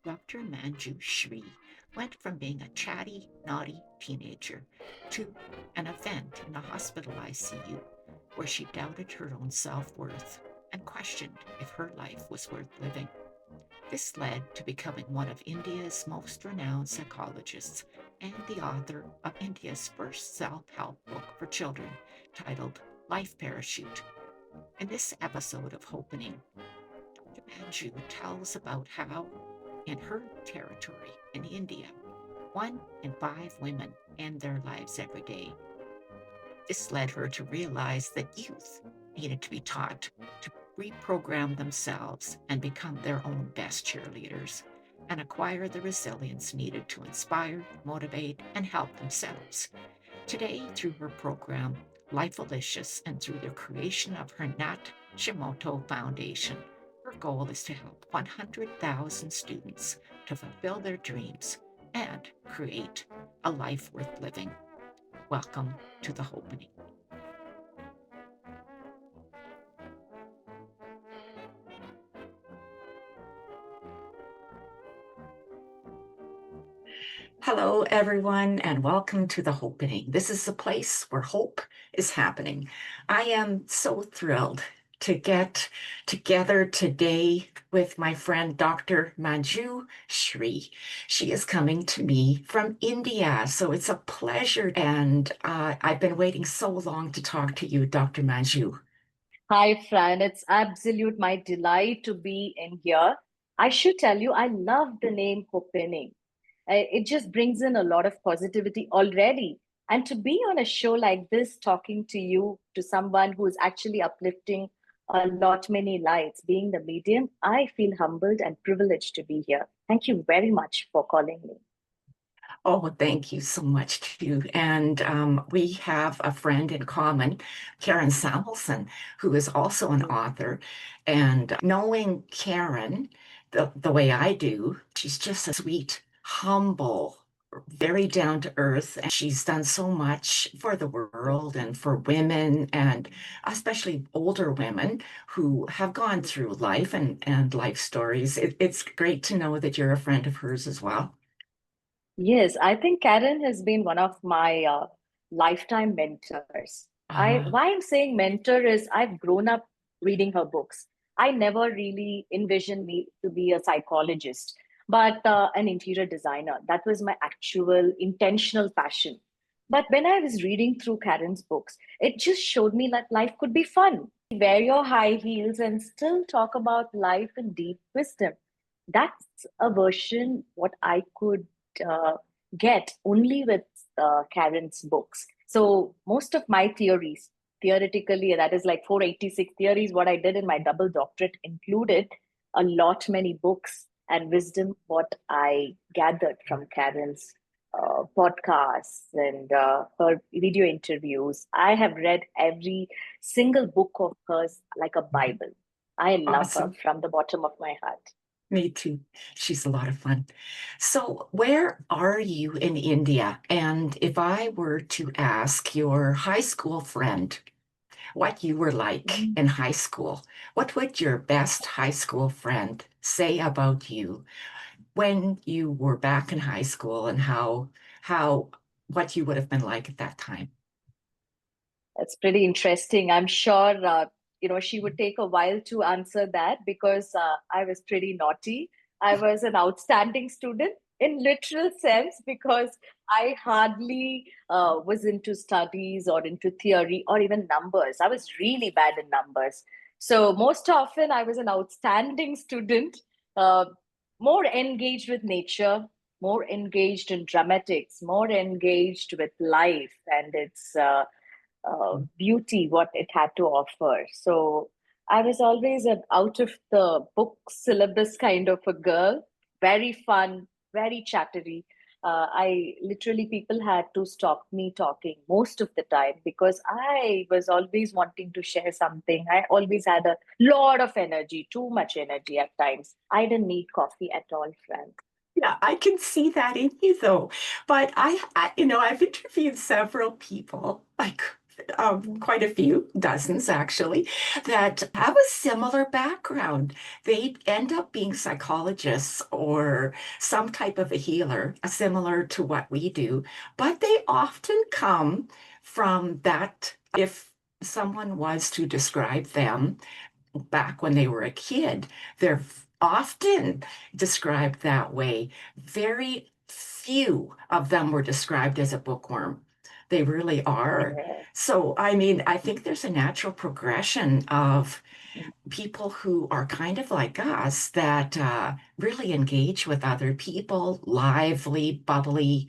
Dr. Manjoo Shree went from being a chatty, naughty teenager to an event in a hospital ICU where she doubted her own self-worth and questioned if her life was worth living. This led to becoming one of India's most renowned psychologists and the author of India's first self-help book for children titled Life Parachute. In this episode of Hopenning, Dr. Manjoo tells about how, in her territory in India, 1 in 5 women end their lives every day. This led her to realize that youth needed to be taught to reprogram themselves and become their own best cheerleaders and acquire the resilience needed to inspire, motivate, and help themselves. Today, through her program, Lifeolicious, and through the creation of her Natchimuthu Foundation, her goal is to help 100,000 students to fulfill their dreams and create a life worth living. Welcome to the Hopenning. Hello, everyone, and welcome to the Hopenning. This is the place where hope is happening. I am so thrilled to get together today with my friend, Dr. Manjoo Shree. She is coming to me from India, so it's a pleasure. And I've been waiting so long to talk to you, Dr. Manjoo. Hi, Fran. It's absolute my delight to be in here. I should tell you, I love the name Hopenning. It just brings in a lot of positivity already. And to be on a show like this, talking to you, to someone who is actually uplifting a lot many lives, being the medium, I feel humbled and privileged to be here. Thank you very much for calling me. Oh, thank you so much, too. And we have a friend in common, Karen Salmansohn, who is also an author. And knowing Karen the way I do, she's just a sweet, humble, very down to earth. And she's done so much for the world and for women, and especially older women who have gone through life and life stories. It's great to know that you're a friend of hers as well. Yes, I think Karen has been one of my lifetime mentors. Uh, Why I'm saying mentor is I've grown up reading her books. I never really envisioned me to be a psychologist, but an interior designer. That was my actual intentional passion. But when I was reading through Karen's books, it just showed me that life could be fun. Wear your high heels and still talk about life in deep wisdom. That's a version what I could uh, get only with Karen's books. So most of my theories, theoretically, that is like 486 theories, what I did in my double doctorate included a lot many books and wisdom what I gathered from Karen's podcasts and her video interviews. I have read every single book of hers like a Bible. I love her awesome. from the bottom of my heart. Me too. She's a lot of fun. So, where are you in India? And if I were to ask your high school friend what you were like Mm. in high school, what would your best high school friend say about you when you were back in high school, and how what you would have been like at that time? That's pretty interesting. I'm sure she would take a while to answer that because I was pretty naughty. I was an outstanding student in literal sense because I hardly was into studies or into theory or even numbers. I was really bad in numbers. So most often I was an outstanding student, uh, more engaged with nature, more engaged in dramatics, more engaged with life and its beauty what it had to offer. So I was always an out of the book syllabus kind of a girl, very fun, very chattery. I literally, people had to stop me talking most of the time because I was always wanting to share something. I always had a lot of energy, too much energy at times. I didn't need coffee at all, Fran. Yeah, I can see that in you though. But I've interviewed several people, like quite a few, dozens actually, that have a similar background. They end up being psychologists or some type of a healer, similar to what we do, but they often come from that. If someone was to describe them back when they were a kid, they're often described that way. Very few of them were described as a bookworm. They really are. Yeah. So, I mean, I think there's a natural progression of people who are kind of like us that really engage with other people, lively, bubbly,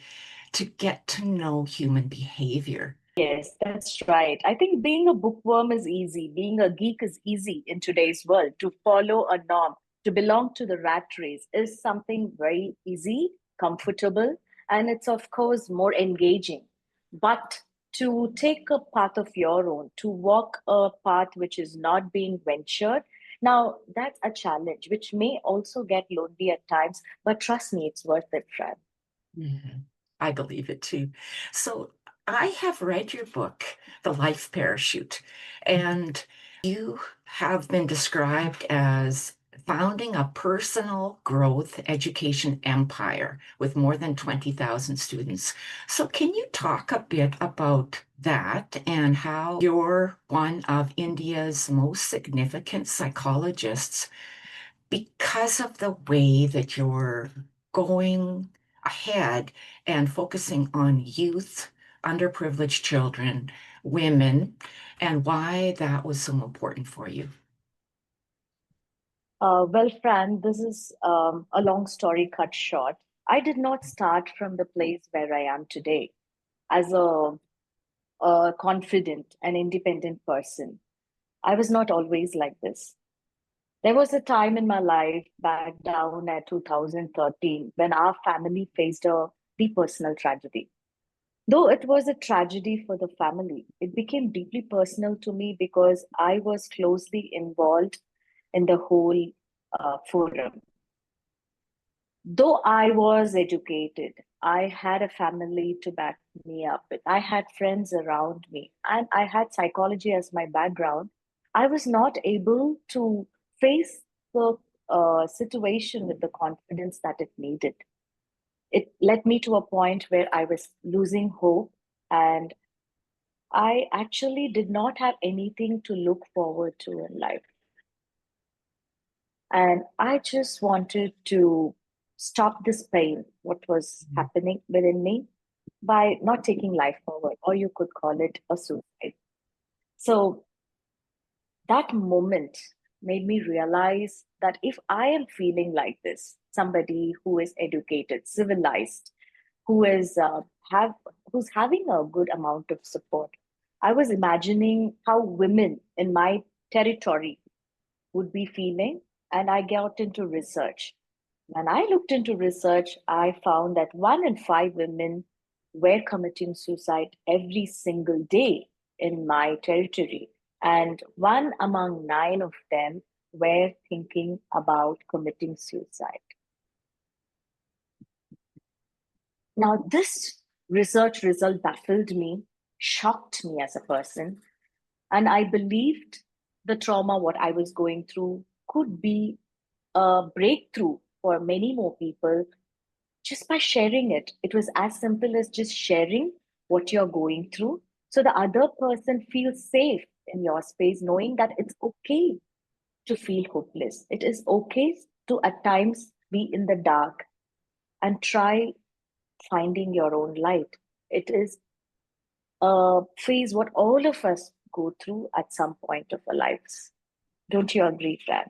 to get to know human behavior. Yes, that's right. I think being a bookworm is easy. Being a geek is easy in today's world. To follow a norm, to belong to the rat race is something very easy, comfortable, and it's, of course, more engaging. But to take a path of your own, to walk a path which is not being ventured, now that's a challenge, which may also get lonely at times, but trust me, it's worth it, Fran. Mhm. I believe it too. So I have read your book, The Life Parachute, and you have been described as founding a personal growth education empire with more than 20,000 students. So can you talk a bit about that and how you're one of India's most significant psychologists because of the way that you're going ahead and focusing on youth, underprivileged children, women, and why that was so important for you. Well, Fran, this is a long story cut short. I did not start from the place where I am today as a confident and independent person. I was not always like this. There was a time in my life back down at 2013 when our family faced a deep personal tragedy. Though it was a tragedy for the family, it became deeply personal to me because I was closely involved in the whole forum. Though I was educated, I had a family to back me up with. I had friends around me, and I had psychology as my background. I was not able to face the situation with the confidence that it needed. It led me to a point where I was losing hope, and I actually did not have anything to look forward to in life. And I just wanted to stop this pain, what was happening within me, by not taking life forward, or you could call it a suicide. So that moment made me realize that if I am feeling like this, somebody who is educated, civilized, who is have who's having a good amount of support, I was imagining how women in my territory would be feeling, and I got into research. When I looked into research, I found that 1 in 5 women were committing suicide every single day in my territory, and 1 among 9 of them were thinking about committing suicide. Now, this research result baffled me, shocked me as a person, and I believed the trauma what I was going through could be a breakthrough for many more people just by sharing it. It was as simple as just sharing what you're going through so the other person feels safe in your space, knowing that it's okay to feel hopeless. It is okay to at times be in the dark and try finding your own light. It is a phase what all of us go through at some point of our lives. Don't you agree, Fran?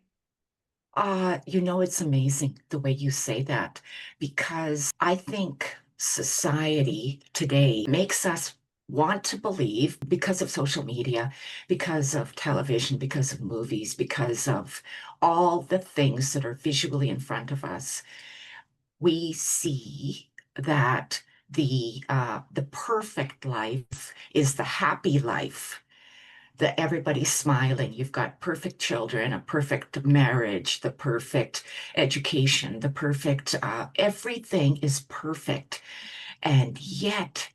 It's amazing the way you say that because I think society today makes us want to believe because of social media, because of television, because of movies, because of all the things that are visually in front of us. We see that the perfect life is the happy life, that everybody's smiling. You've got perfect children, a perfect marriage, the perfect education, the perfect, everything is perfect. And yet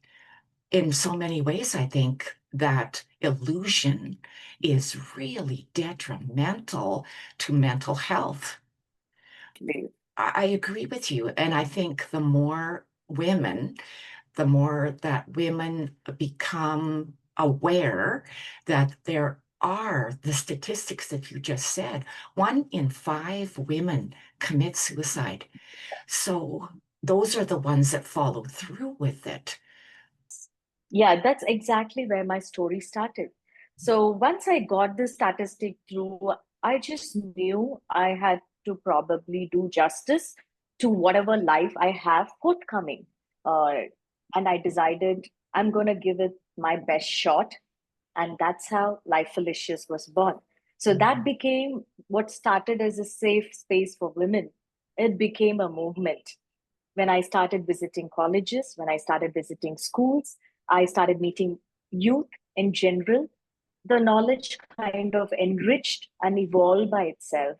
in so many ways, I think that illusion is really detrimental to mental health. I agree with you. And I think the more that women become aware that there are the statistics that you just said, 1 in 5 women commit suicide. So those are the ones that follow through with it. Yeah, that's exactly where my story started. So once I got the statistic through, I just knew I had to probably do justice to whatever life I have forthcoming. Uh, and I decided I'm going to give it my best shot. And that's how Lifeolicious was born. So that became what started as a safe space for women. It became a movement. When I started visiting colleges, when I started visiting schools, I started meeting youth in general. The knowledge kind of enriched and evolved by itself.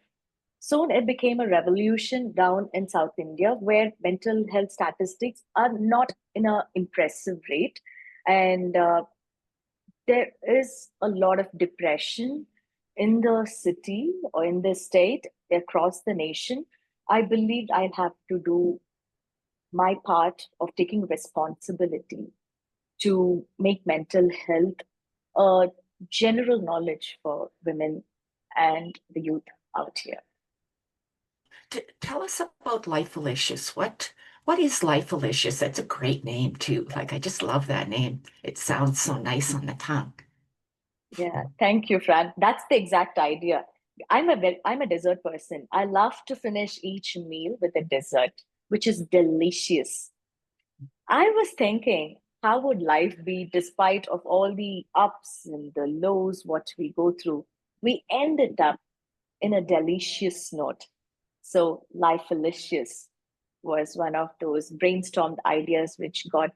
Soon it became a revolution down in South India where mental health statistics are not in an impressive rate. And there is a lot of depression in the city or in the state across the nation. I believed I'd have to do my part of taking responsibility to make mental health a general knowledge for women and the youth out here. Tell us about Lifeolicious. What is Lifeolicious? That's a great name too. Like I just love that name. It sounds so nice on the tongue. Yeah, thank you, Fran. That's the exact idea. I'm a dessert person. I love to finish each meal with a dessert, which is delicious. I was thinking, how would life be despite of all the ups and the lows, what we go through? We ended up in a delicious note. So Lifeolicious was one of those brainstormed ideas which got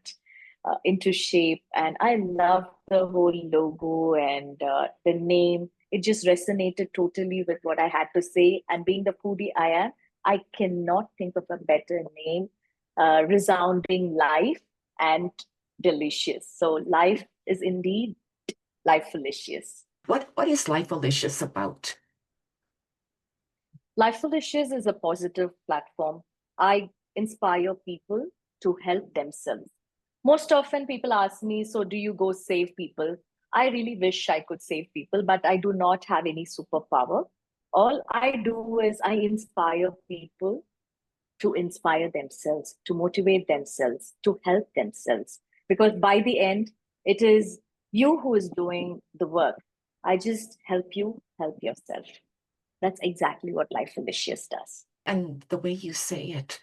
into shape. And I love the whole logo and the name. It just resonated totally with what I had to say. And being the foodie I am, I cannot think of a better name. Resounding life and delicious. So life is indeed Lifeolicious. What is Lifeolicious about? Lifeolicious is a positive platform. I inspire people to help themselves. Most often, people ask me, so do you go save people? I really wish I could save people, but I do not have any superpower. All I do is I inspire people to inspire themselves, to motivate themselves, to help themselves. Because by the end, it is you who is doing the work. I just help you help yourself. That's exactly what Lifeolicious does. And the way you say it,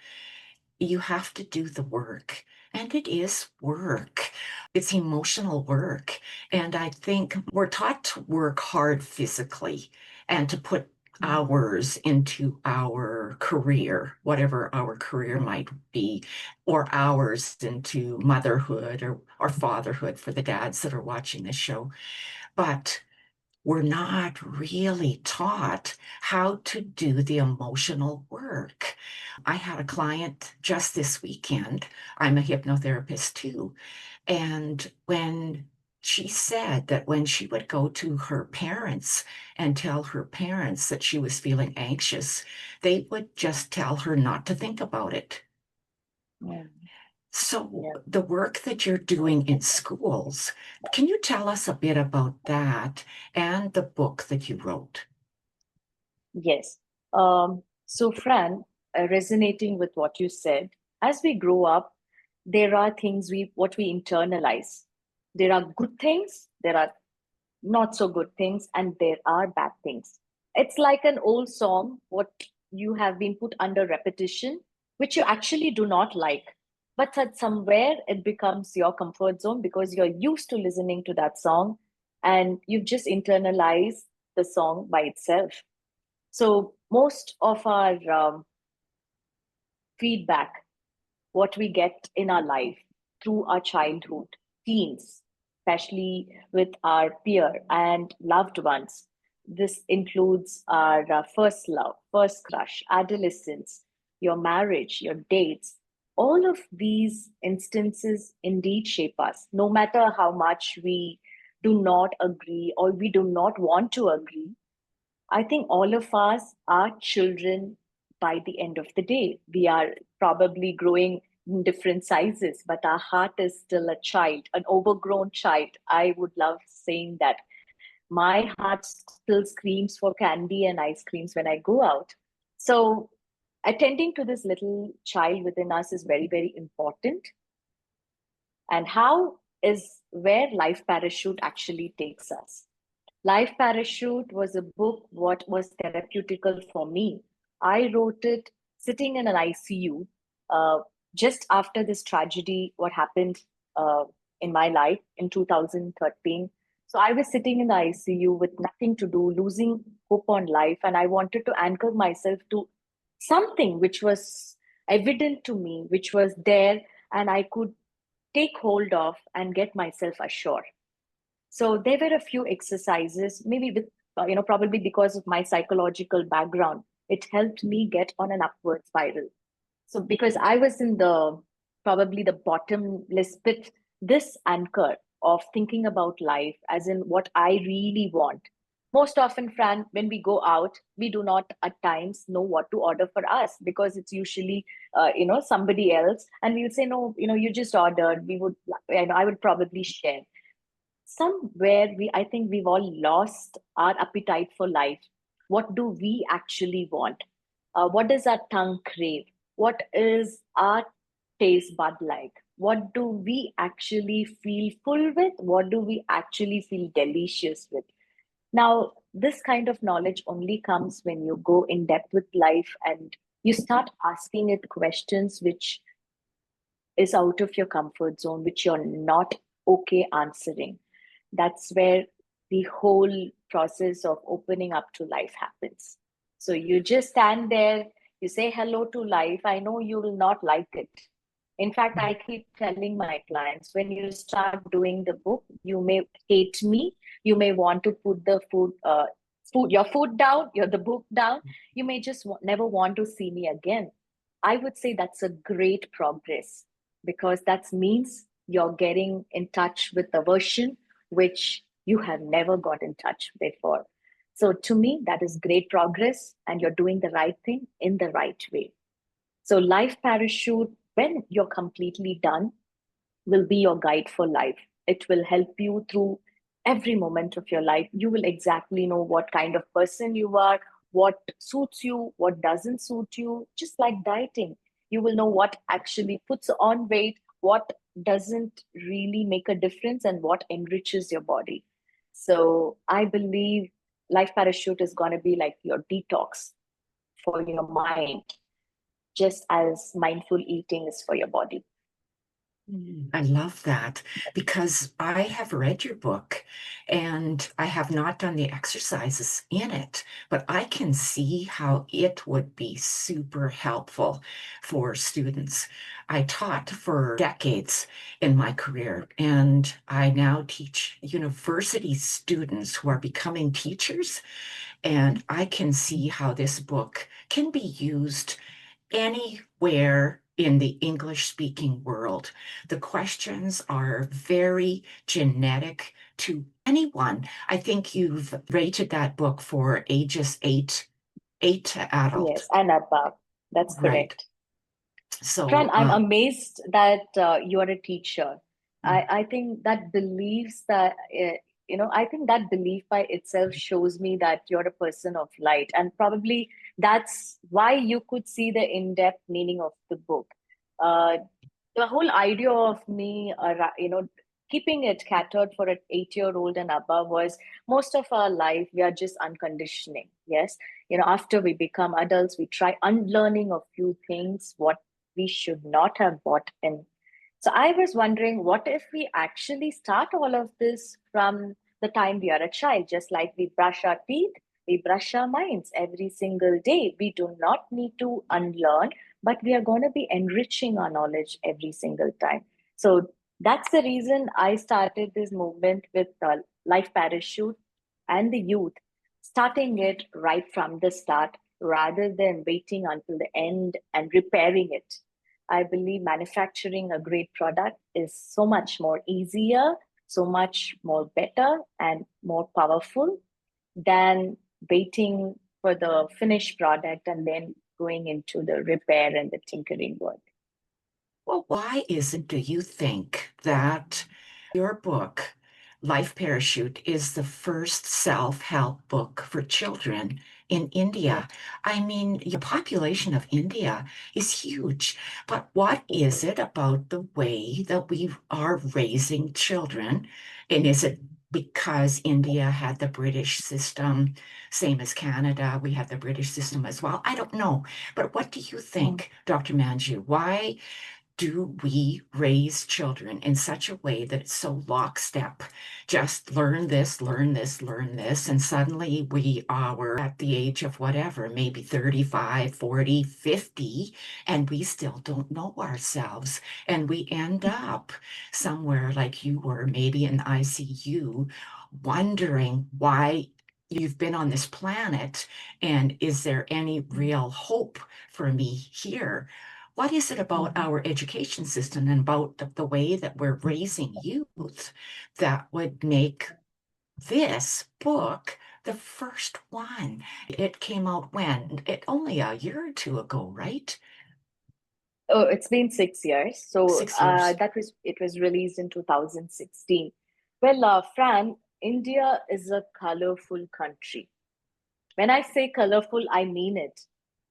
you have to do the work. And it is work. It's emotional work. And I think we're taught to work hard physically and to put hours into our career, whatever our career might be, or hours into motherhood or fatherhood for the dads that are watching this show. But we're not really taught how to do the emotional work. I had a client just this weekend. I'm a hypnotherapist too. And when she said that when she would go to her parents and tell her parents that she was feeling anxious, they would just tell her not to think about it. Yeah. So, Yeah. the work that you're doing in schools, can you tell us a bit about that and the book that you wrote? Yes. So, Fran, resonating with what you said, as we grow up, there are things what we internalize. There are good things, there are not so good things, and there are bad things. It's like an old song, what you have been put under repetition, which you actually do not like. But at somewhere it becomes your comfort zone because you're used to listening to that song and you've just internalized the song by itself. So most of our feedback, what we get in our life through our childhood, teens, especially with our peer and loved ones. This includes our first love, first crush, adolescence, your marriage, your dates. all of these instances indeed shape us, no matter how much we do not agree or we do not want to agree. I think all of us are children by the end of the day. We are probably growing in different sizes, but our heart is still a child, an overgrown child. I would love saying that. My heart still screams for candy and ice creams when I go out. So, attending to this little child within us is very, very important. And how is where Life Parachute actually takes us. Life Parachute was a book what was therapeutical for me. I wrote it sitting in an ICU uh, just after this tragedy, what happened uh, in my life in 2013. So I was sitting in the ICU with nothing to do, losing hope on life, and I wanted to anchor myself to something which was evident to me, which was there, and I could take hold of and get myself assured. So there were a few exercises, maybe with, probably because of my psychological background, it helped me get on an upward spiral. So because I was in the probably the bottomless pit, this anchor of thinking about life as in what I really want. Most often, Fran, when we go out, we do not at times know what to order for us because it's usually, somebody else, and we would say, no, you just ordered. We would, I would probably share somewhere I think we've all lost our appetite for life. What do we actually want? What does our tongue crave? What is our taste bud like? What do we actually feel full with? What do we actually feel delicious with? Now this kind of knowledge only comes when you go in depth with life and you start asking it questions which is out of your comfort zone, which you're not okay answering. That's where the whole process of opening up to life happens. So you just stand there, you say hello to life. I know you will not like it. In fact, I keep telling my clients when you start doing the book, you may hate me. You may want to put the your food down, the book down. You may just never want to see me again. I would say that's a great progress because that means you're getting in touch with the version which you have never got in touch before. So to me, that is great progress, and you're doing the right thing in the right way. So, Life Parachute, when you're completely done, will be your guide for life. It will help you through every moment of your life. You will exactly know what kind of person you are, what suits you, what doesn't suit you, just like dieting. You will know what actually puts on weight, what doesn't really make a difference, and what enriches your body. So, I believe Life Parachute is going to be like your detox for your mind, just as mindful eating is for your body. I love that because I have read your book and I have not done the exercises in it, but I can see how it would be super helpful for students. I taught for decades in my career, and I now teach university students who are becoming teachers, and I can see how this book can be used anywhere in the English speaking world. The questions are very genetic to anyone. I think you've rated that book for ages eight to adult. Yes, and above. That's Right. correct. Fran, So, I'm amazed that you are a teacher. mm, I think that believes that, I think that belief by itself shows me that you're a person of light. And probably that's why you could see the in depth meaning of the book. Uh, the whole idea of me, keeping it catered for an 8-year-old and above was most of our life, we are just unconditioning. Yes. After we become adults, we try unlearning a few things, what we should not have bought in. So I was wondering, what if we actually start all of this from the time we are a child, just like we brush our teeth, we brush our minds every single day. We do not need to unlearn, but we are going to be enriching our knowledge every single time. So that's the reason I started this movement with Life Parachute and the youth, starting it right from the start rather than waiting until the end and repairing it. I believe manufacturing a great product is so much more easier, so much more better, and more powerful than waiting for the finished product and then going into the repair and the tinkering work. Well, why isn't, do you think, that your book, Life Parachute, is the first self-help book for children in India? Yes, I mean, the population of India is huge, but what it is is. it about the way that we are raising children? And is it because India had the British system, same as Canada? We have the British system as well. I don't know. But what do you Mm. think, Dr. Manjoo? Why do we raise children in such a way that it's so lockstep? Just learn this, learn this, learn this, and suddenly we are at the age of whatever, maybe 35, 40, 50, and we still don't know ourselves. And we end up somewhere like you were, maybe in ICU, wondering why you've been on this planet and is there any real hope for me here? What is it about Mhm. our education system and about the way that we're raising youth that would make this book the first one? It came out when? It only a year or two ago, right? Oh, it's been 6 years. So 6 years. that was it was released in 2016. Well, Fran, India is a colorful country. When I say colorful, I mean it.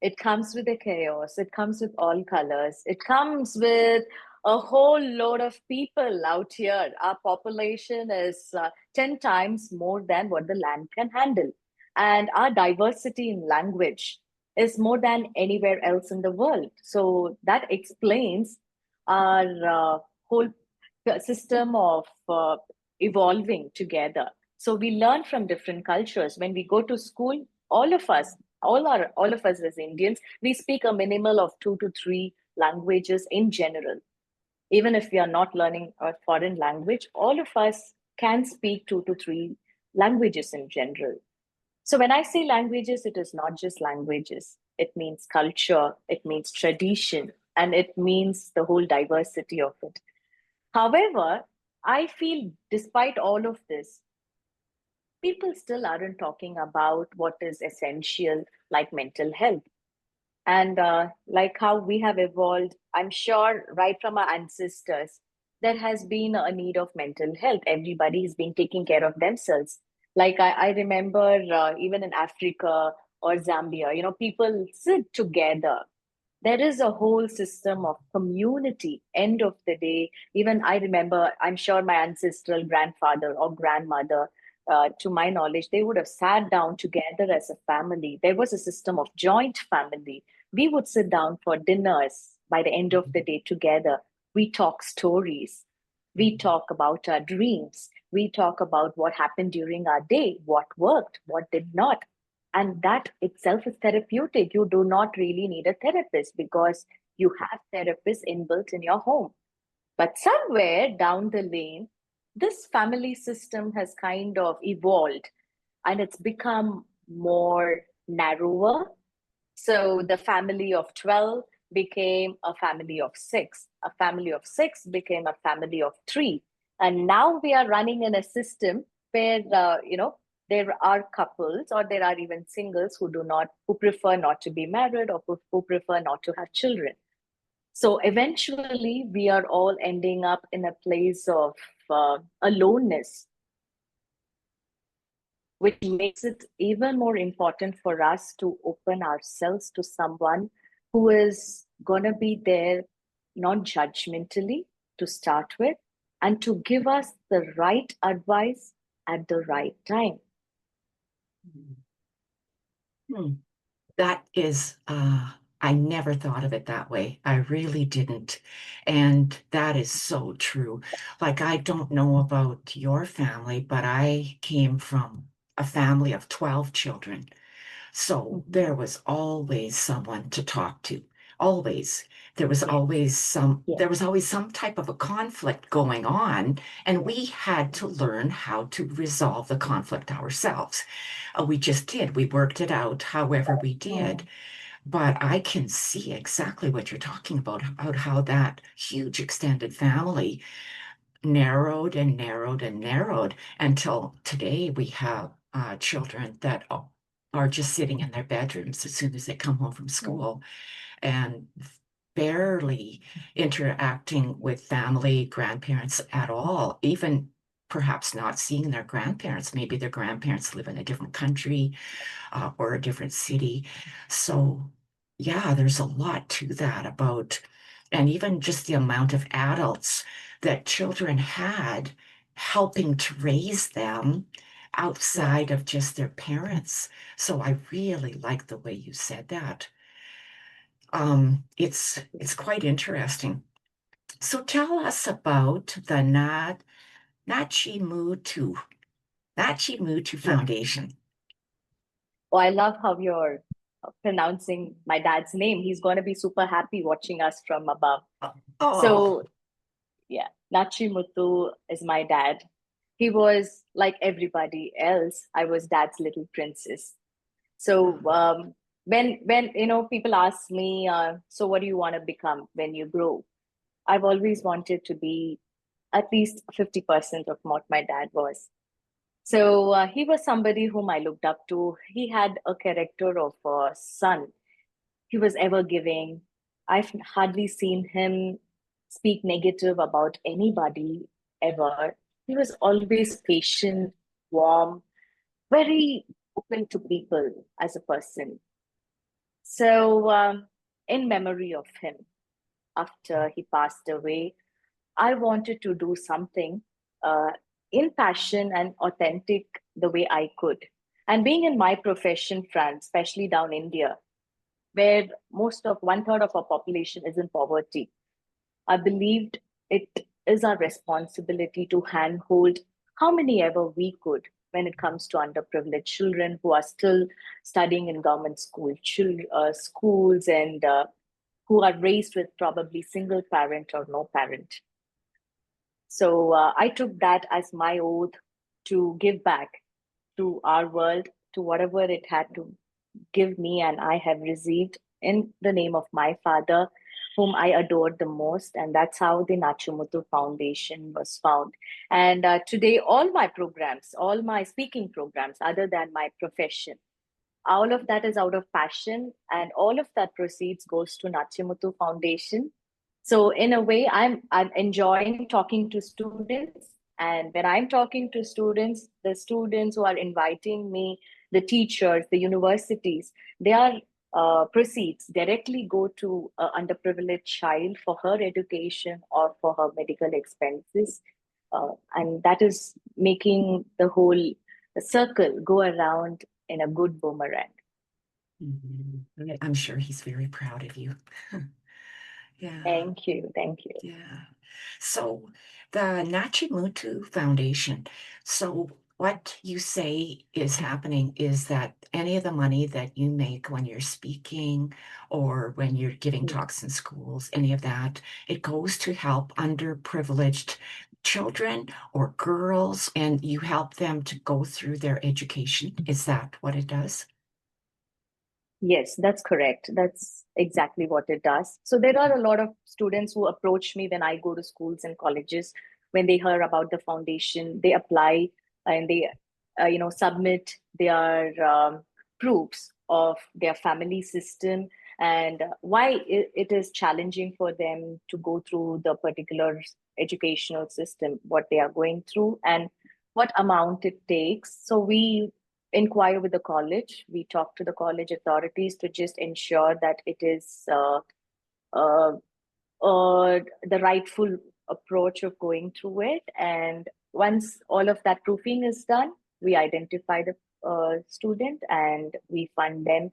It comes with the chaos. It comes with all colors. It comes with a whole load of people out here. Our population is 10 times more than what the land can handle. And our diversity in language is more than anywhere else in the world. So that explains our whole system of evolving together. So we learn from different cultures. When we go to school, all of us, all of us as Indians, we speak a minimal of 2 to 3 languages in general. Even if we are not learning a foreign language, all of us can speak 2 to 3 languages in general. So when I say languages, it is not just languages. It means culture, it means tradition, and it means the whole diversity of it. However, I feel despite all of this, people still aren't talking about what is essential, like mental health. And like how we have evolved, I'm sure right from our ancestors, there has been a need of mental health. Everybody is being taking care of themselves. Like I remember even in Africa or Zambia, people sit together. There is a whole system of community. End of the day, even I remember, I'm sure my ancestral grandfather or grandmother, to my knowledge, they would have sat down together as a family. There was a system of joint family. We would sit down for dinners by the end of the day together. We talk stories. We talk about our dreams. We talk about what happened during our day, what worked, what did not. And that itself is therapeutic. You do not really need a therapist because you have therapists inbuilt in your home. But somewhere down the lane, this family system has kind of evolved and it's become more narrower. So the family of 12 became a family of six. A family of six became a family of three. And now we are running in a system where, there are couples or there are even singles who prefer not to be married or who prefer not to have children. So eventually, we are all ending up in a place of aloneness, which makes it even more important for us to open ourselves to someone who is going to be there non judgmentally to start with and to give us the right advice at the right time. Hmm. That is, I never thought of it that way. I really didn't. And that is so true. Like, I don't know about your family, but I came from a family of 12 children. So Mhm. there was always someone to talk to. Always. Yes, There yes, was always some type of a conflict going on, and we had to yes. learn how to resolve the conflict ourselves. We just did. We worked it out however we did. Mm, But I can see exactly what you're talking about how that huge extended family narrowed and narrowed and narrowed until today we have children that are just sitting in their bedrooms as soon as they come home from Yeah. school and barely interacting with family, grandparents at all, even perhaps not seeing their grandparents. Maybe their grandparents live in a different country or a different city. So, yeah, there's a lot to that about, and even just the amount of adults that children had helping to raise them Yeah. outside of just their parents. So I really like the way you said that. It's quite interesting. So tell us about the Natchimuthu Natchimuthu Yeah. Foundation. Oh, I love how you're pronouncing my dad's name. He's going to be super happy watching us from above. Oh, So, yeah, Nachimuthu is my dad. He was like everybody else. I was dad's little princess. So, when people ask me, so what do you want to become when you grow? I've always wanted to be at least 50% of what my dad was. So he was somebody whom I looked up to. He had a character of a son. He was ever giving. I've hardly seen him speak negative about anybody ever. He was always patient, warm, very open to people as a person. So, in memory of him, after he passed away, I wanted to do something uh, in passion and authentic the way I could. And being in my profession, Fran, especially down India, where most of one third of our population is in poverty, I believed it is our responsibility to handhold how many ever we could when it comes to underprivileged children who are still studying in government schools and who are raised with probably single parent or no parent. So I took that as my oath to give back to our world, to whatever it had to give me, and I have received in the name of my father, whom I adored the most. And that's how the Natchimuthu Foundation was found. And today, all my programs, all my speaking programs, other than my profession, all of that is out of passion, and all of that proceeds goes to Natchimuthu Foundation. So in a way, I'm enjoying talking to students, and when I'm talking to students, the students who are inviting me, the teachers, the universities, their proceeds directly go to an underprivileged child for her education or for her medical expenses, and that is making the whole circle go around in a good boomerang. I'm sure he's very proud of you. Yeah, Thank you. Thank you. yeah. So the Nachimutu Foundation. So what you say is happening is that any of the money that you make when you're speaking or when you're giving Yeah. talks in schools, any of that, it goes to help underprivileged children or girls, and you help them to go through their education. Is that what it does? Yes, that's correct. That's exactly what it does. So there are a lot of students who approach me when I go to schools and colleges. When they hear about the foundation, they apply and they, submit their proofs of their family system and why it is challenging for them to go through the particular educational system, what they are going through, and what amount it takes. So we inquire with the college. We talk to the college authorities to just ensure that it is uh, the rightful approach of going through it. And once all of that proofing is done, we identify the student and we fund them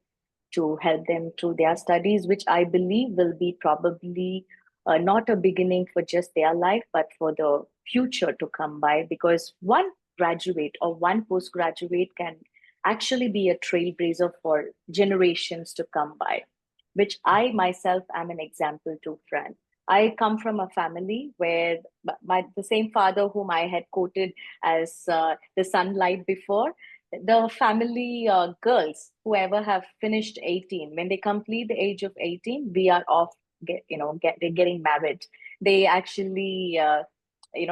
to help them through their studies, which I believe will be probably not a beginning for just their life, but for the future to come by. Because one graduate or one postgraduate can actually be a trailblazer for generations to come by, which I myself am an example to, Fran. I come from a family where the same father whom I had quoted as the sunlight before, the family girls, whoever have finished 18, when they complete the age of 18, we are off, they're getting married. They actually,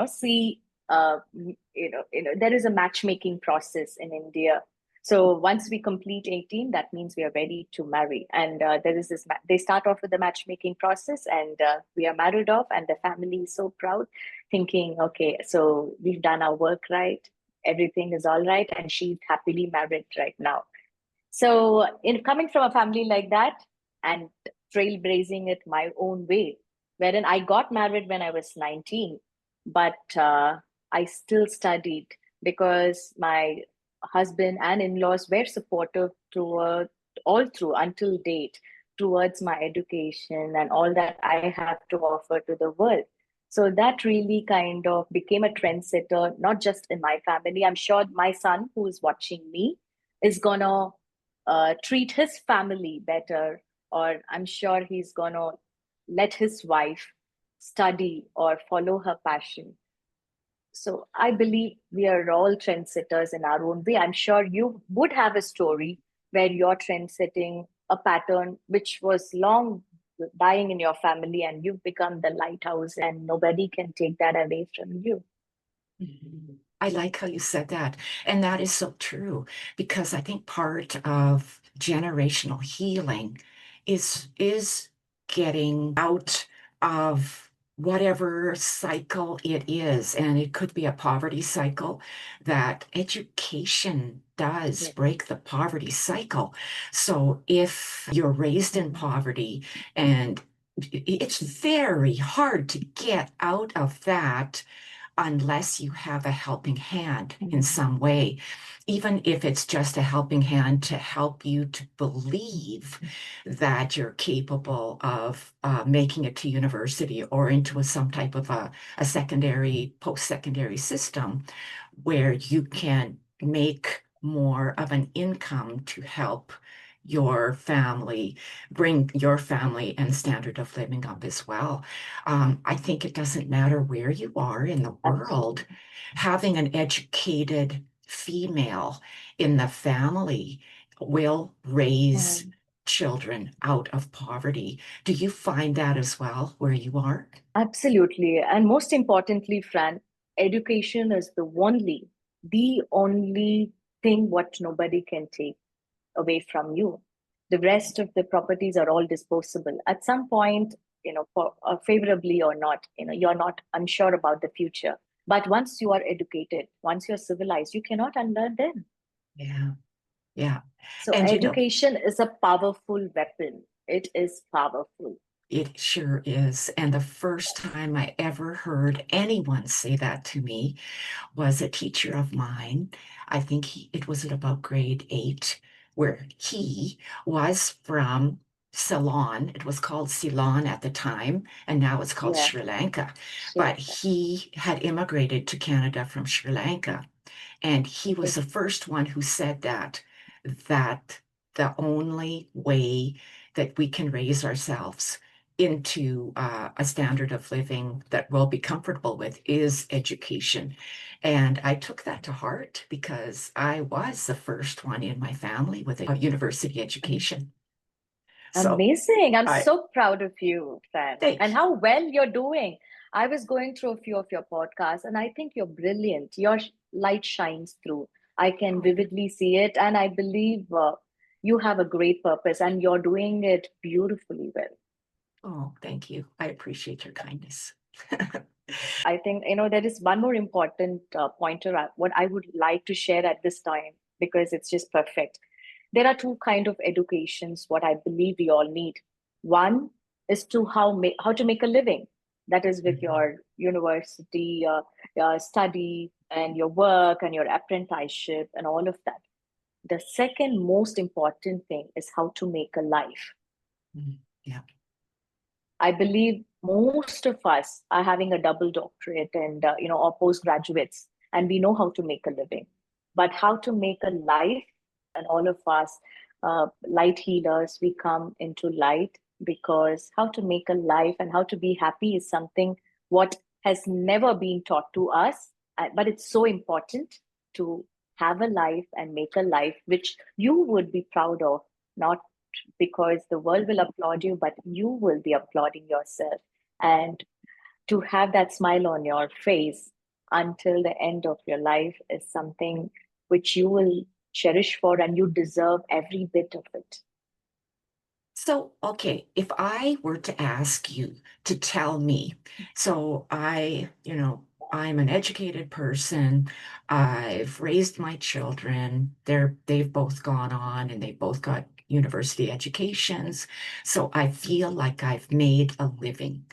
see, there is a matchmaking process in India. So once we complete 18, that means we are ready to marry. And there is this, they start off with the matchmaking process, and we are married off, and the family is so proud, thinking, okay, so we've done our work right, everything is all right, and she's happily married right now. So in coming from a family like that and trailblazing it my own way, wherein I got married when I was 19, but I still studied because my husband and in-laws were supportive toward all through until date towards my education and all that I have to offer to the world. So that really kind of became a trendsetter, not just in my family. I'm sure my son, who is watching me, is gonna treat his family better, or I'm sure he's gonna let his wife study or follow her passion. So I believe we are all trendsetters in our own way. I'm sure you would have a story where you're trendsetting a pattern which was long dying in your family, and you've become the lighthouse, and nobody can take that away from you. Mhm. I like how you said that. And that is so true because I think part of generational healing is getting out of whatever cycle it is. And it could be a poverty cycle that education does Yes. break the poverty cycle. So if you're raised in poverty and it's very hard to get out of that unless you have a helping hand in some way, even if it's just a helping hand to help you to believe that you're capable of making it to university or into some type of a secondary, post-secondary system where you can make more of an income to help your family, bring your family and standard of living up as well. I think it doesn't matter where you are in the world, Absolutely. having an educated female in the family will raise Mm. children out of poverty. Do you find that as well where you are? Absolutely. And most importantly, Fran, education is the only thing what nobody can take away from you. The rest of the properties are all disposable. At some point, favorably or not, you're not unsure about the future. But once you are educated, once you're civilized, you cannot unlearn them. Yeah, yeah. So And education is a powerful weapon. It is powerful. it sure is. And the first time I ever heard anyone say that to me was a teacher of mine. I think it was at about grade 8, where he was from Ceylon. It was called Ceylon at the time, and now it's called Yeah, Sri Lanka. Sri But Lanka. he had immigrated to Canada from Sri Lanka. And he was the first one who said that the only way that we can raise ourselves into a standard of living that we'll be comfortable with is education. And I took that to heart because I was the first one in my family with a university education. So Amazing. I'm I so proud of you, Fran, and thank you. how well you're doing. I was going through a few of your podcasts, and I think you're brilliant. Your light shines through. I can Oh, vividly see it, and I believe you have a great purpose, and you're doing it beautifully well. oh, thank you. I appreciate your kindness. I think there is one more important pointer what I would like to share at this time, because it's just perfect. There are two kind of educations what I believe we all need. One is to how to make a living. That is with Mhm. your university study and your work and your apprenticeship and all of that. The second most important thing is how to make a life. Mhm. Yeah. I believe most of us are having a double doctorate and or postgraduates, and we know how to make a living. But how to make a life, and all of us light healers, we come into light because how to make a life and how to be happy is something what has never been taught to us, but it's so important to have a life and make a life which you would be proud of, not because the world will applaud you, but you will be applauding yourself. And to have that smile on your face until the end of your life is something which you will cherish for, and you deserve every bit of it. So, okay, if I were to ask you to tell me, so I'm an educated person. I've raised my children. They've both gone on and they've both got university educations. So I feel like I've made a living.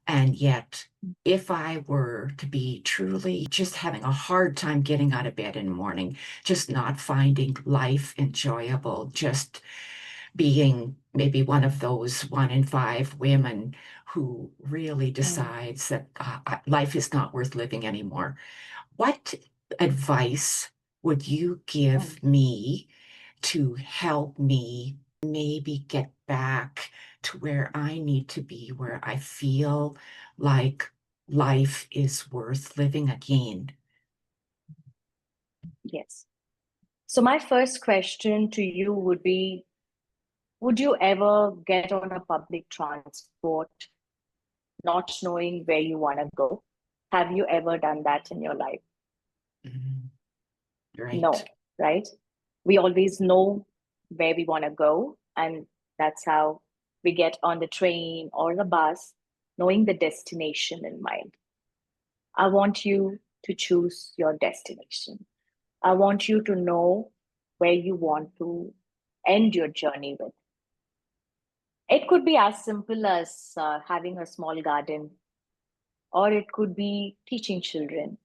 And yet, if I were to be truly just having a hard time getting out of bed in the morning, just not finding life enjoyable, just being maybe one of those 1 in 5 women who really Mm, decides that life is not worth living anymore. What advice would you mm. give me to help me maybe get back to where I need to be, where I feel like life is worth living again? Yes. So, my first question to you would be, would you ever get on a public transport not knowing where you want to go? Have you ever done that in your life? Mhm. Right. No, right? We always know where we want to go, and that's how we get on the train or the bus, knowing the destination in mind. I want you to choose your destination. I want you to know where you want to end your journey with. It could be as simple as having a small garden, or it could be teaching children,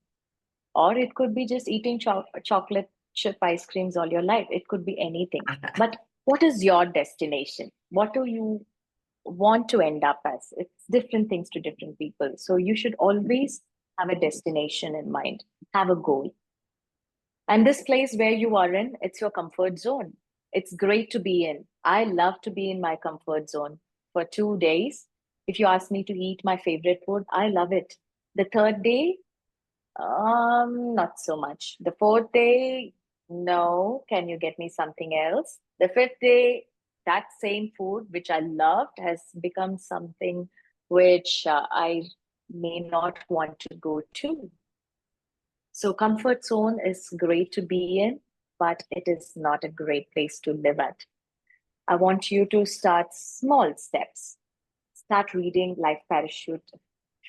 or it could be just eating chocolate chip ice creams all your life. It could be anything. But what is your destination? What do you want to end up as? It's different things to different people. So you should always have a destination in mind, have a goal. And this place where you are in, it's your comfort zone. It's great to be in. I love to be in my comfort zone for 2 days. If you ask me to eat my favorite food, I love it. The third day, not so much. The fourth day, no. Can you get me something else? The fifth day, that same food which I loved has become something which I may not want to go to. So, comfort zone is great to be in, but it is not a great place to live at. I want you to start small steps. Start reading Life Parachute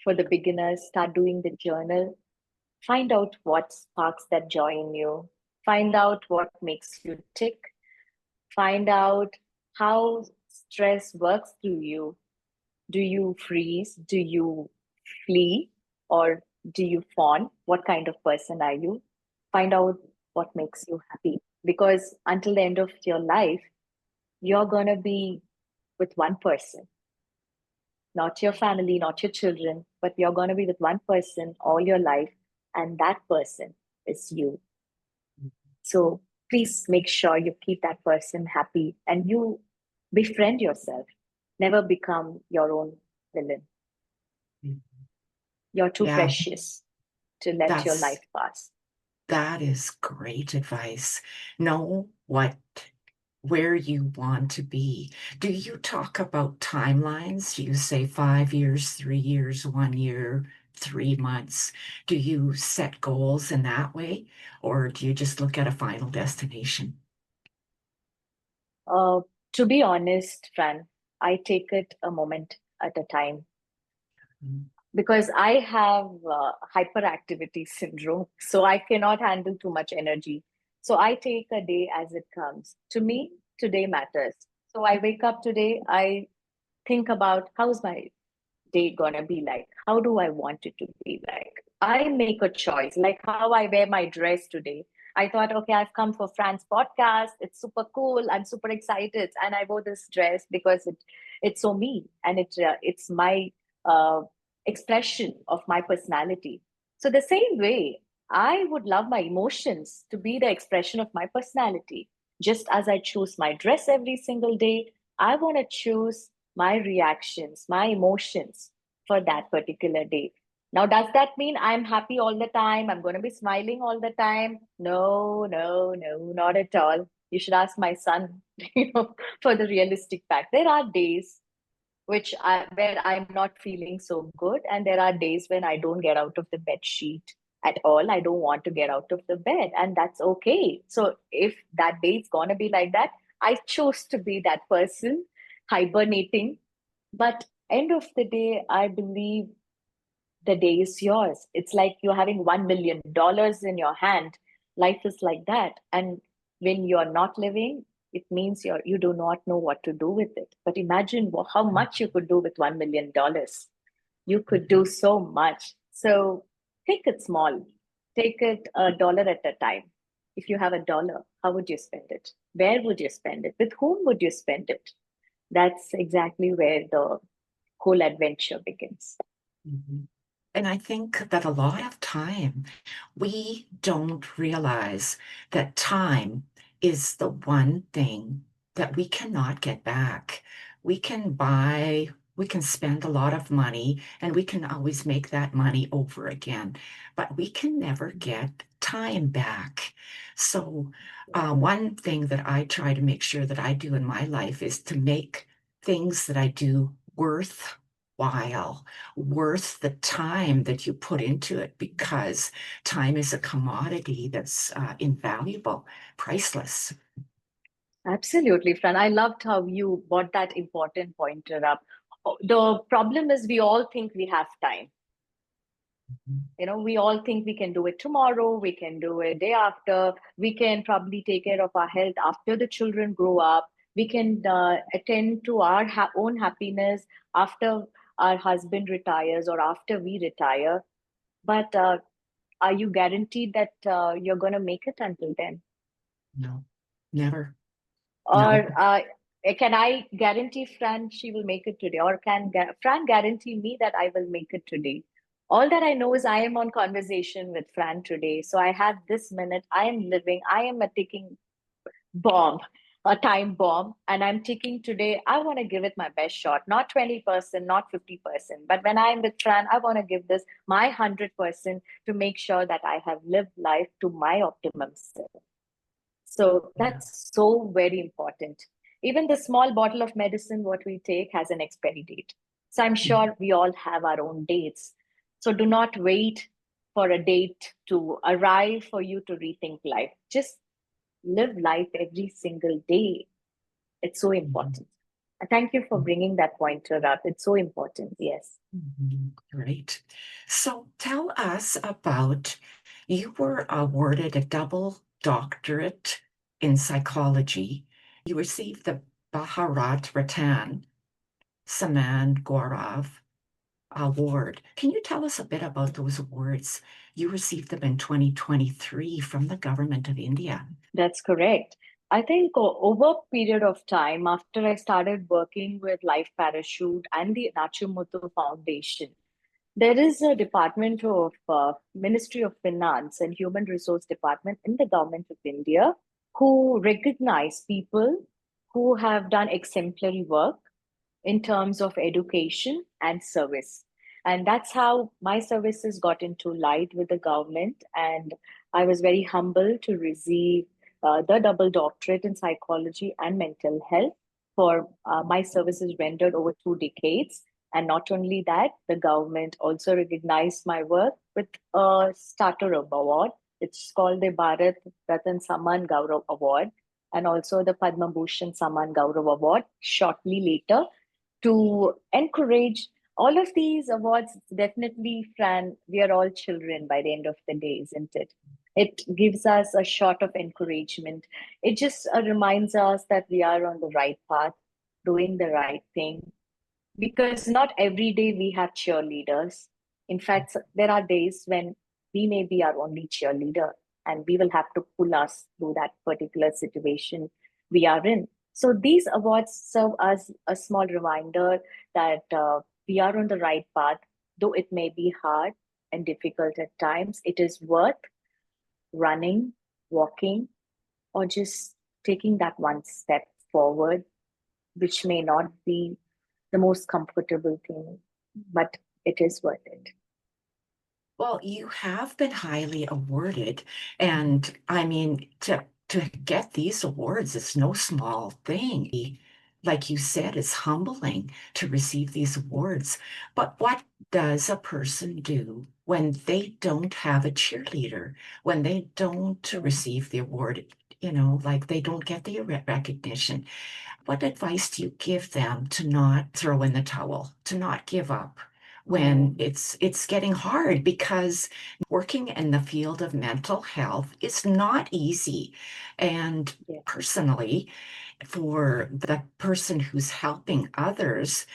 for the beginners, start doing the journal, find out what sparks that joy in you, find out what makes you tick, find out how stress works through you. Do you freeze? Do you flee? Or do you fawn? What kind of person are you? Find out what makes you happy. Because until the end of your life, you're going to be with one person, not your family, not your children, but you're going to be with one person all your life. And that person is you. So please make sure you keep that person happy and you befriend yourself. Never become your own villain. You're too Yeah, precious to let your that's life pass. that is great advice. Know where you want to be. Do you talk about timelines? Do you say 5 years, 3 years, 1 year, 3 months? Do you set goals in that way? Or do you just look at a final destination? Uh, to be honest, Fran, I take it a moment at a time Mm. because I have hyperactivity syndrome, so I cannot handle too much energy. So I take a day as it comes. To me, today matters. So I wake up today, I think about how's my day gonna be like? How do I want it to be like? I make a choice, like how I wear my dress today. I thought, okay, I've come for Fran's podcast. It's super cool. I'm super excited, and I wore this dress because it's so me, and it's my uh, expression of my personality. So the same way, I would love my emotions to be the expression of my personality. Just as I choose my dress every single day, I want to choose my reactions, my emotions for that particular day. Now, does that mean I'm happy all the time? I'm going to be smiling all the time? No, no, no, not at all. You should ask my son, for the realistic fact. There are days where I'm not feeling so good, and there are days when I don't get out of the bed sheet at all. I don't want to get out of the bed, and that's okay. So if that day is gonna be like that, I chose to be that person hibernating. But end of the day, I believe the day is yours. It's like you're having $1 million in your hand. Life is like that. And when you're not living, it means you do not know what to do with it. But imagine how much you could do with $1 million. You could do so much. So take it small. Take it a dollar at a time. If you have a dollar, how would you spend it? Where would you spend it? With whom would you spend it? That's exactly where the whole adventure begins. Mhm. And I think that a lot of time we don't realize that time is the one thing that we cannot get back. We can spend a lot of money and we can always make that money over again, but we can never get time back. So, one thing that I try to make sure that I do in my life is to make things that I do worthwhile, worth the time that you put into it, because time is a commodity that's invaluable, priceless. Absolutely, Fran. I loved how you brought that important pointer up. The problem is we all think we have time. We all think we can do it tomorrow, we can do it day after, we can probably take care of our health after the children grow up, we can attend to our own happiness after our husband retires or after we retire. But are you guaranteed that you're going to make it until then? No, never. No. Or can I guarantee Fran she will make it today? Or can Fran guarantee me that I will make it today? All that I know is I am on conversation with Fran today. So I have this minute, I am living, I am a ticking bomb, a time bomb, and I'm ticking today. I want to give it my best shot, not 20%, not 50%. But when I'm with Fran, I want to give this my 100% to make sure that I have lived life to my optimum self. So Yeah. that's so very important. Even the small bottle of medicine, what we take, has an expiry date. So I'm Mhm. sure we all have our own dates. So do not wait for a date to arrive for you to rethink life. Just live life every single day. It's so Mhm. important. Thank you for bringing that pointer up. It's so important. Yes. Mhm. Great. So tell us about, you were awarded a double doctorate in psychology. You received the Bharat Ratan Saman Gaurav Award. Can you tell us a bit about those awards? You received them in 2023 from the government of India. That's correct. I think over a period of time, after I started working with Life Parachute and the Natchimuthu Foundation, there is a department of Ministry of Finance and Human Resource Department in the government of India who recognize people who have done exemplary work in terms of education and service. And that's how my services got into light with the government. And I was very humbled to receive the double doctorate in psychology and mental health for my services rendered over 2 decades. And not only that, the government also recognized my work with a Starter Award. It's called the Bharat Ratan Samman Gaurav Award and also the Padma Bhushan Samman Gaurav Award shortly later to encourage all of these awards. Definitely, Fran, we are all children by the end of the day, isn't it? It gives us a shot of encouragement. It just reminds us that we are on the right path, doing the right thing, because not every day we have cheerleaders. In fact, there are days when we may be our only cheerleader and we will have to pull us through that particular situation we are in. So these awards serve as a small reminder that we are on the right path, though it may be hard and difficult at times. It is worth running, walking, or just taking that one step forward, which may not be the most comfortable thing, but it is worth it. Well, you have been highly awarded, and I mean, to get these awards is no small thing. Like you said, it's humbling to receive these awards. But what does a person do when they don't have a cheerleader, when they don't Mm. receive the award, like they don't get the recognition? What advice do you give them to not throw in the towel, to not give up when Mm. it's getting hard? Because working in the field of mental health is not easy. And Yeah, personally, for the person who's helping others,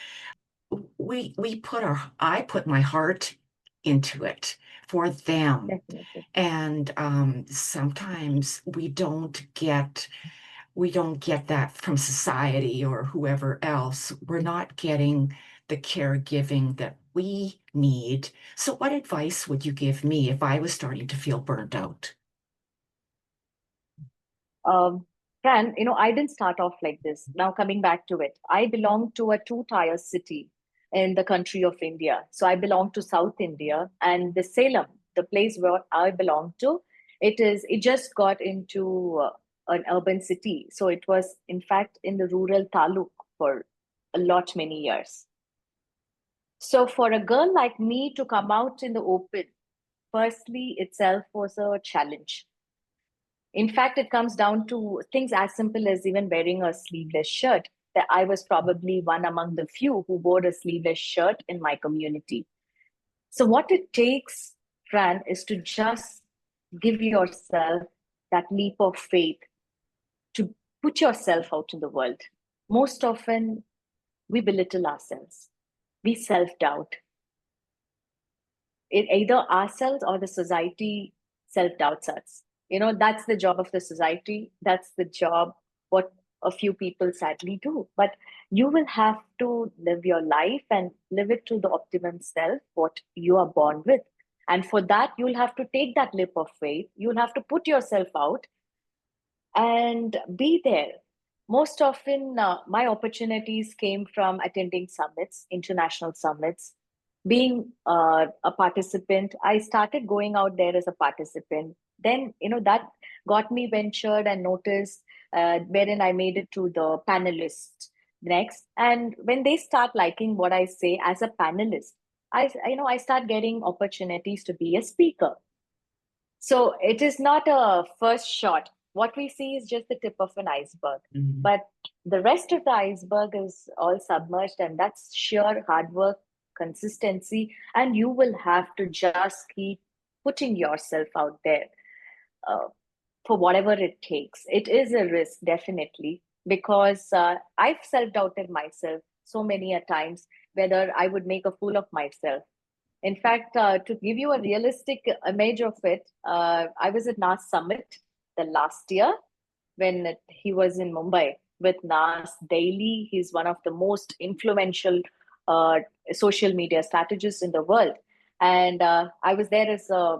I put my heart into it for them. definitely. And sometimes we don't get that from society or whoever else. We're not getting the caregiving that we need. So, what advice would you give me if I was starting to feel burnt out? Um, Fran, I didn't start off like this. Now, coming back to it, I belong to a two-tier city in the country of India. So I belong to South India, and the Salem, the place where I belong to, it just got into an urban city. So it was, in fact, in the rural taluk for a lot many years. So for a girl like me to come out in the open, firstly itself was a challenge. In fact, it comes down to things as simple as even wearing a sleeveless shirt. That I was probably one among the few who wore a sleeveless shirt in my community. So, what it takes, Fran, is to just give yourself that leap of faith to put yourself out in the world. Most often, we belittle ourselves, we self doubt. It either ourselves or the society self doubts us. That's the job of the society. That's the job what a few people sadly do. But you will have to live your life and live it to the optimum self, what you are born with. And for that, you'll have to take that leap of faith. You'll have to put yourself out and be there. Most often, my opportunities came from attending summits, international summits, being a participant. I started going out there as a participant. Then, that got me ventured and noticed, wherein I made it to the panelists next. And when they start liking what I say as a panelist, I start getting opportunities to be a speaker. So it is not a first shot. What we see is just the tip of an iceberg. Mhm. But the rest of the iceberg is all submerged, and that's sheer hard work, consistency, and you will have to just keep putting yourself out there uh, for whatever it takes. It is a risk, definitely, because I've self doubted myself so many a times whether I would make a fool of myself. In fact, to give you a realistic image of it, I was at NAS Summit the last year when he was in Mumbai with NAS Daily. He's one of the most influential uh, social media strategists in the world. And I was there as a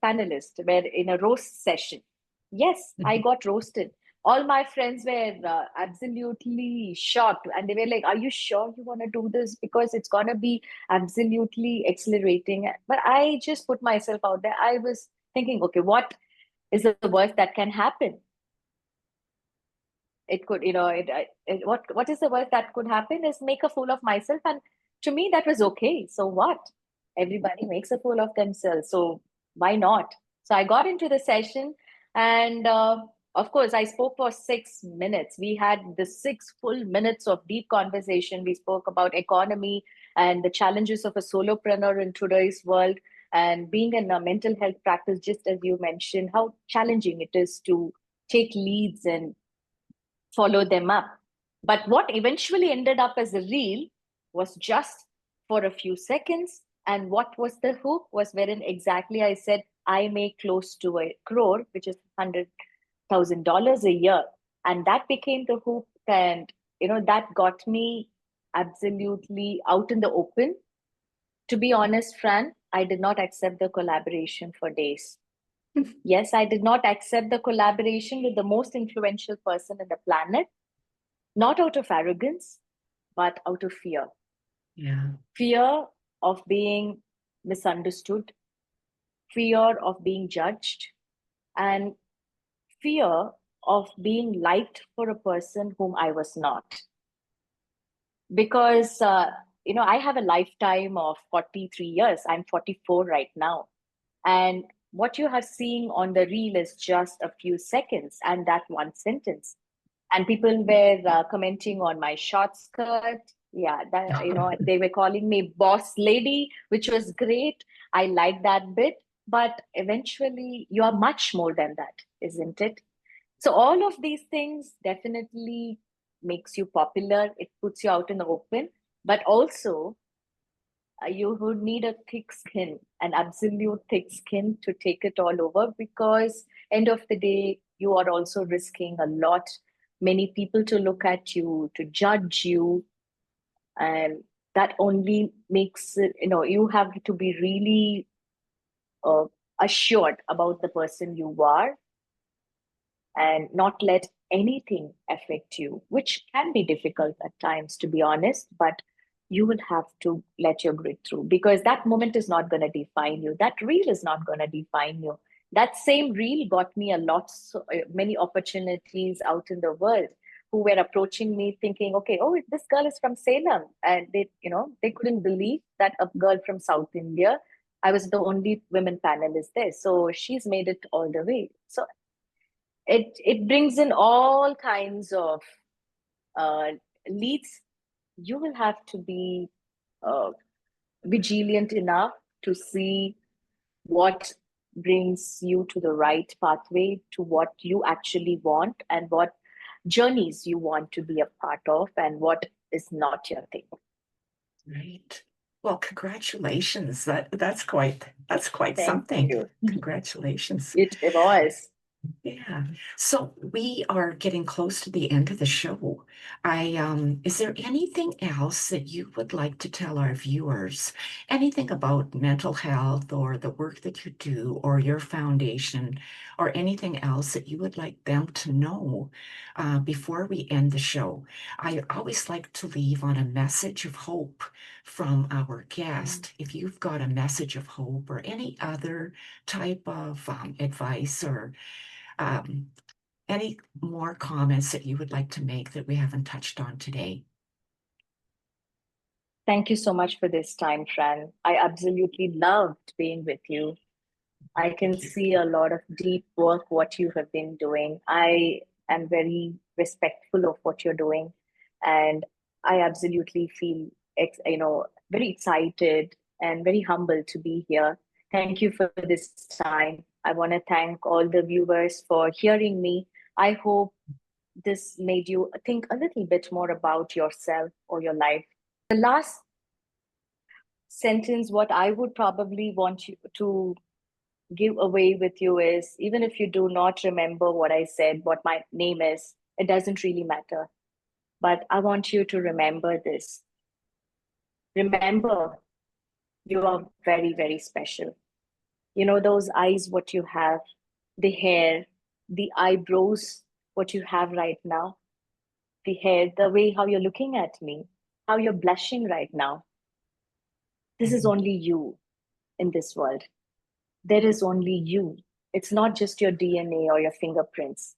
panelist where in a roast session. Yes, I got roasted. All my friends were absolutely shocked and they were like, are you sure you want to do this? Because it's going to be absolutely exhilarating. But I just put myself out there. I was thinking, okay, what is the worst that can happen? It could, what is the worst that could happen is make a fool of myself. And to me, that was okay. So what? Everybody makes a fool of themselves. So why not? So I got into the session and of course, I spoke for 6 minutes. We had the 6 full minutes of deep conversation. We spoke about economy and the challenges of a solopreneur in today's world and being in a mental health practice, just as you mentioned, how challenging it is to take leads and follow them up. But what eventually ended up as a reel was just for a few seconds. And what was the hook was wherein exactly I said, I make close to a crore, which is $100,000 a year. And that became the hook. And, that got me absolutely out in the open. To be honest, Fran, I did not accept the collaboration for days. Yes, I did not accept the collaboration with the most influential person in the planet, not out of arrogance, but out of fear. Yeah. Fear of being misunderstood, fear of being judged, and fear of being liked for a person whom I was not. Because, I have a lifetime of 43 years. I'm 44 right now. And what you are seeing on the reel is just a few seconds and that one sentence. And people were commenting on my short skirt. Yeah, that, they were calling me boss lady, which was great. I like that bit. But eventually, you are much more than that, isn't it? So all of these things definitely makes you popular. It puts you out in the open, but also you would need a thick skin, an absolute thick skin to take it all over, because end of the day, you are also risking a lot, many people to look at you, to judge you, and that only makes it, you have to be really uh, assured about the person you are and not let anything affect you, which can be difficult at times, to be honest, but you will have to let your grit through, because that moment is not going to define you. That reel is not going to define you. That same reel got me a lot, many opportunities out in the world, who were approaching me thinking, okay, oh, this girl is from Salem. And they couldn't believe that a girl from South India, I was the only women panelist there. So she's made it all the way. So it brings in all kinds of uh, leads. You will have to be uh, vigilant enough to see what brings you to the right pathway, to what you actually want, and what journeys you want to be a part of, and what is not your thing. Right. Well, congratulations. That's quite Thank something. you. Congratulations. It was. Yeah. So we are getting close to the end of the show. Is there anything else that you would like to tell our viewers? Anything about mental health or the work that you do or your foundation or anything else that you would like them to know before we end the show? I always like to leave on a message of hope from our guest. If you've got a message of hope or any other type of advice or um, any more comments that you would like to make that we haven't touched on today? Thank you so much for this time, Fran. I absolutely loved being with you. I can see a lot of deep work what you have been doing. I am very respectful of what you're doing, and I absolutely feel very excited and very humbled to be here. Thank you for this time. I want to thank all the viewers for hearing me. I hope this made you think a little bit more about yourself or your life. The last sentence, what I would probably want you to give away with you is, even if you do not remember what I said, what my name is, it doesn't really matter. But I want you to remember this. Remember, you are very, very special. Those eyes, what you have, the hair, the eyebrows, what you have right now, the hair, the way how you're looking at me, how you're blushing right now. This is only you in this world. There is only you. It's not just your DNA or your fingerprints,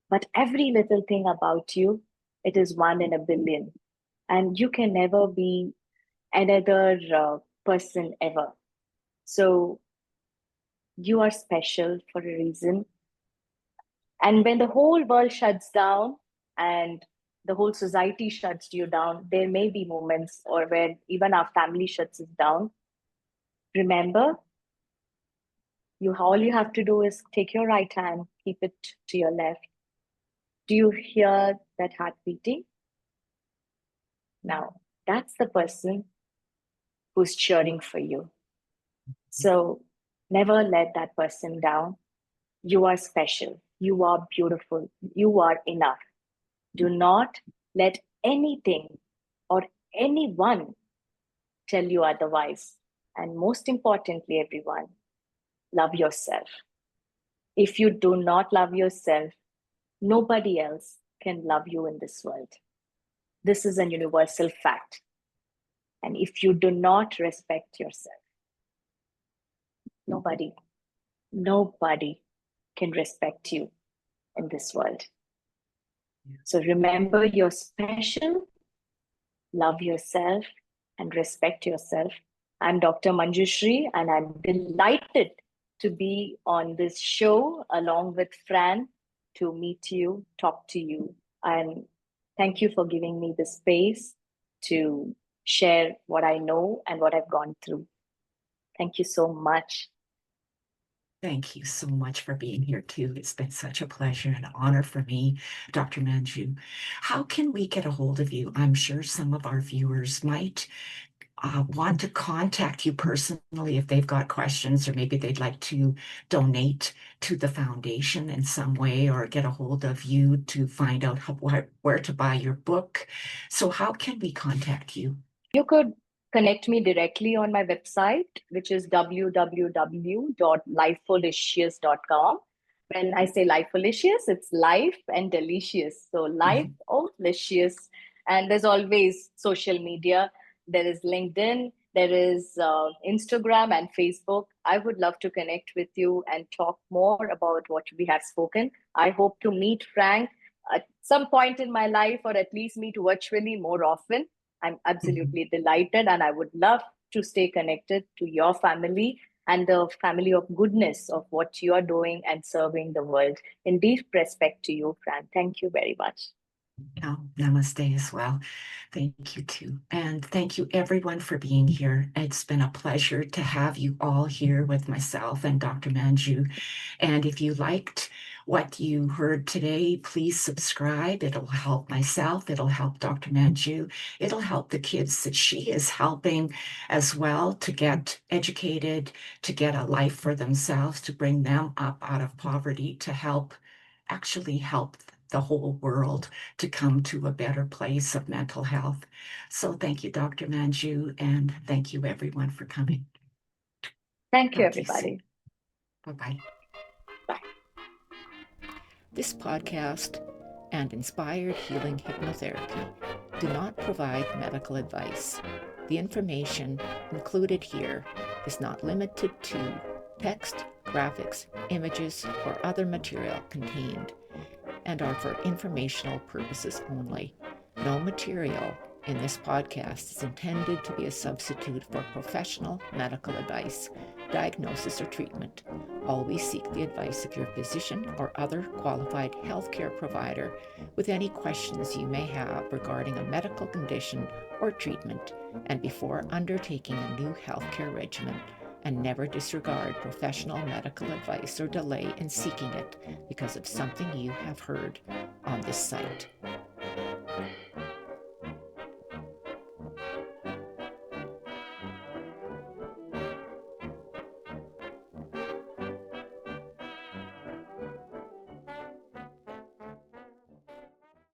but every little thing about you, it is one in a billion. And you can never be another person ever. So you are special for a reason. And when the whole world shuts down and the whole society shuts you down, there may be moments or where even our family shuts us down. Remember, all you have to do is take your right hand, keep it to your left. Do you hear that heart beating? Now, that's the person who's cheering for you. So never let that person down. You are special. You are beautiful. You are enough. Do not let anything or anyone tell you otherwise. And most importantly, everyone, love yourself. If you do not love yourself, nobody else can love you in this world. This is a universal fact. And if you do not respect yourself, Nobody, nobody can respect you in this world. So remember, you're special, love yourself, and respect yourself. I'm Dr. Manjoo Shree, and I'm delighted to be on this show along with Fran to meet you, talk to you. And thank you for giving me the space to share what I know and what I've gone through. Thank you so much. Thank you so much for being here too. It's been such a pleasure and honor for me, Dr. Manjoo. How can we get a hold of you? I'm sure some of our viewers might want to contact you personally if they've got questions, or maybe they'd like to donate to the foundation in some way, or get a hold of you to find out where to buy your book. So how can we contact you? You could connect me directly on my website, which is www.lifeolicious.com. When I say Lifeolicious, it's life and delicious. So Lifeolicious. And there's always social media. There is LinkedIn, there is Instagram and Facebook. I would love to connect with you and talk more about what we have spoken. I hope to meet Frank at some point in my life, or at least meet virtually more often. I'm absolutely delighted, and I would love to stay connected to your family and the family of goodness of what you are doing and serving the world. In deep respect to you, Fran. Thank you very much. Oh, namaste as well. Thank you too. And thank you everyone for being here. It's been a pleasure to have you all here with myself and Dr. Manjoo. And if you liked what you heard today, please subscribe. It'll help myself. It'll help Dr. Manjoo. It'll help the kids that she is helping as well to get educated, to get a life for themselves, to bring them up out of poverty, to actually help the whole world to come to a better place of mental health. So thank you, Dr. Manjoo, and thank you everyone for coming. Thank you, everybody. Bye-bye. Bye. This podcast and Inspired Healing Hypnotherapy do not provide medical advice. The information included here is not limited to text, graphics, images, or other material contained, and are for informational purposes only. No material in this podcast is intended to be a substitute for professional medical advice, diagnosis, or treatment. Always seek the advice of your physician or other qualified healthcare provider with any questions you may have regarding a medical condition or treatment, and before undertaking a new healthcare regimen. And never disregard professional medical advice or delay in seeking it because of something you have heard on this site.